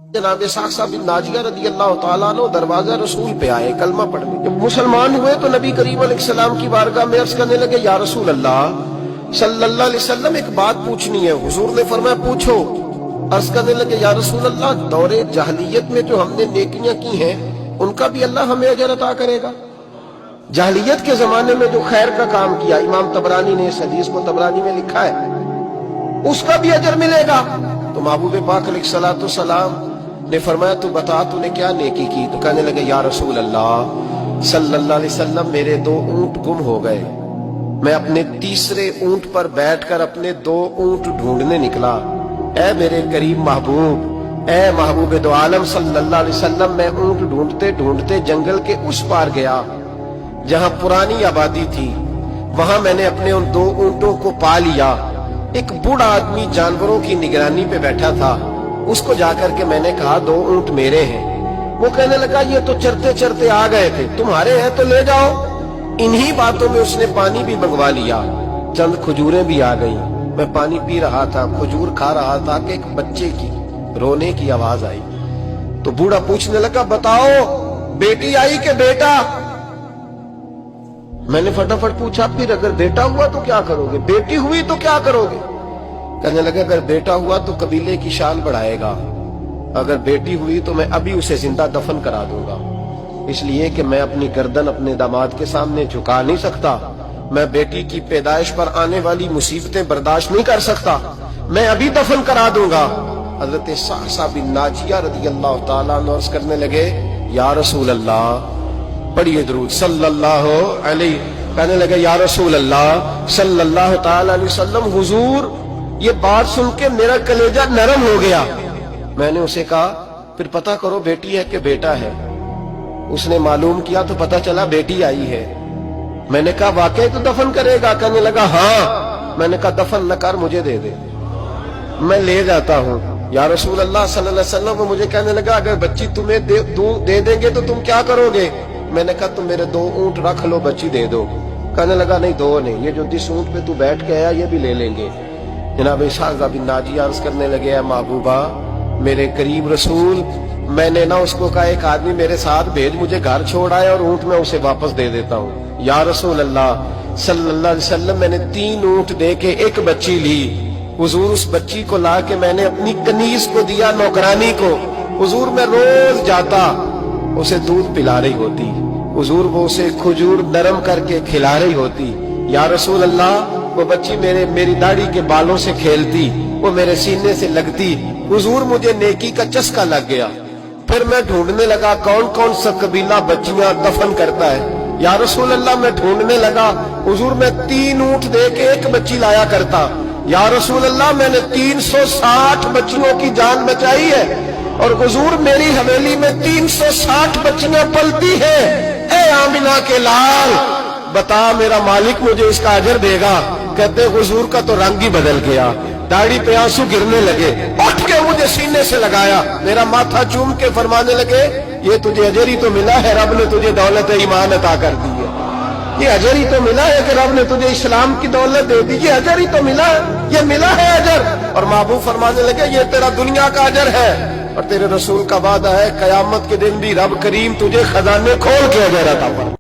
جناب ساقہ بن ناجیہ رضی اللہ تعالیٰ عنہ دروازہ رسول پہ آئے کلمہ پڑھنے. جب مسلمان ہوئے تو نبی کریم علیہ السلام کی بارگاہ میں عرض کرنے لگے یا رسول اللہ صلی اللہ علیہ وسلم ایک بات پوچھنی ہے. حضور نے فرمایا پوچھو. عرض کرنے لگے یا رسول اللہ دور جاہلیت میں جو ہم نے نیکیاں کی ہیں ان کا بھی اللہ ہمیں اجر عطا کرے گا؟ جاہلیت کے زمانے میں جو خیر کا کام کیا امام طبرانی نے اس حدیث کو طبرانی میں لکھا ہے اس کا بھی اجر ملے گا. تو محبوب پاک علیہ الصلوۃ والسلام نے فرمایا تو بتا تو نے کیا نیکی کی؟ تو کہنے لگے یا رسول اللہ صلی اللہ علیہ وسلم میرے 2 اونٹ گم ہو گئے. میں اپنے تیسرے اونٹ پر بیٹھ کر اپنے 2 اونٹ ڈھونڈنے نکلا. اے میرے کریم محبوب، اے محبوب دو عالم صلی اللہ علیہ وسلم، میں اونٹ ڈھونڈتے ڈھونڈتے جنگل کے اس پار گیا جہاں پرانی آبادی تھی. وہاں میں نے اپنے ان 2 اونٹوں کو پا لیا. ایک بوڑھا آدمی جانوروں کی نگرانی پہ بیٹھا تھا. اس کو جا کر کے میں نے کہا 2 اونٹ میرے ہیں. وہ کہنے لگا یہ تو چرتے چرتے آ گئے تھے، تمہارے ہیں تو لے جاؤ. انہی باتوں میں اس نے پانی بھی منگوا لیا. چند کھجوریں بھی آ گئیں. میں پانی پی رہا تھا، کھجور کھا رہا تھا کہ ایک بچے کی رونے کی آواز آئی. تو بوڑھا پوچھنے لگا بتاؤ بیٹی آئی کہ بیٹا؟ میں نے فٹافٹ پوچھا پھر اگر بیٹا ہوا تو کیا کرو گے؟ بیٹی ہوئی تو کیا کرو گے؟ کہنے لگا اگر بیٹا ہوا تو قبیلے کی شان بڑھائے گا، اگر بیٹی ہوئی تو میں ابھی اسے زندہ دفن کرا دوں گا، اس لیے کہ میں اپنی گردن اپنے داماد کے سامنے جھکا نہیں سکتا. میں بیٹی کی پیدائش پر آنے والی مصیبتیں برداشت نہیں کر سکتا، میں ابھی دفن کرا دوں گا. حضرت ساقہ بن ناجیہ رضی اللہ تعالیٰ عنہ عرض کرنے لگے یا رسول اللہ، پڑھیے درود صلی اللہ علیہ. کہنے لگے یا رسول اللہ صلی اللہ تعالیٰ علیہ وسلم، حضور یہ بات سن کے میرا کلیجہ نرم ہو گیا. میں نے اسے کہا پھر پتہ کرو بیٹی ہے کہ بیٹا ہے. اس نے معلوم کیا تو پتہ چلا بیٹی آئی ہے. میں نے کہا واقعی تو دفن کرے گا؟ کہنے لگا ہاں. میں نے کہا دفن نہ کر، مجھے دے دے، میں لے جاتا ہوں. یا رسول اللہ صلی اللہ علیہ وسلم، وہ مجھے کہنے لگا اگر بچی تمہیں دے دیں گے تو تم کیا کرو گے؟ میں نے کہا تم میرے 2 اونٹ رکھ لو، بچی دے دو. کہنے لگا نہیں 2 نہیں، یہ جو جس اونٹ پہ تو بیٹھ کے آیا یہ بھی لے لیں گے. جناب ساقہ بن ناجیہ عرض کرنے لگے اے محبوبہ میرے قریب رسول، میں نے نہ اس کو کہا ایک آدمی میرے ساتھ بھیج، مجھے گھر چھوڑ آئے اور اونٹ میں اسے واپس دے دیتا ہوں. یا رسول اللہ صلی اللہ علیہ وسلم میں نے 3 اونٹ دے کے ایک بچی لی. حضور اس بچی کو لا کے میں نے اپنی کنیز کو دیا، نوکرانی کو. حضور میں روز جاتا اسے دودھ پلا رہی ہوتی. حضور وہ اسے کھجور نرم کر کے کھلا رہی ہوتی. یا رسول اللہ وہ بچی میری داڑھی کے بالوں سے کھیلتی، وہ میرے سینے سے لگتی. حضور مجھے نیکی کا چسکا لگ گیا. پھر میں ڈھونڈنے لگا کون کون سا قبیلہ بچیاں دفن کرتا ہے. یا رسول اللہ میں ڈھونڈنے لگا. حضور میں 3 اونٹ دے کے ایک بچی لایا کرتا. یا رسول اللہ میں نے 360 بچیوں کی جان بچائی ہے اور حضور میری حویلی میں 360 بچیاں پلتی ہیں. اے آمنہ کے لال بتا میرا مالک مجھے اس کا اجر دے گا؟ کہتے حضور کا تو رنگ ہی بدل گیا، داڑھی پہ آنسو گرنے لگے، اٹھ کے مجھے سینے سے لگایا، میرا ماتھا چوم کے فرمانے لگے یہ تجھے اجر ہی تو ملا ہے، رب نے تجھے دولت ایمان عطا کر دی ہے. یہ اجر ہی تو ملا ہے کہ رب نے تجھے اسلام کی دولت دے دی. یہ اجر ہی تو ملا ہے، یہ ملا ہے اجر. اور محبوب فرمانے لگے یہ تیرا دنیا کا اجر ہے اور تیرے رسول کا وعدہ ہے قیامت کے دن بھی رب کریم تجھے خزانے کھول کے اجر عطا فرمائے.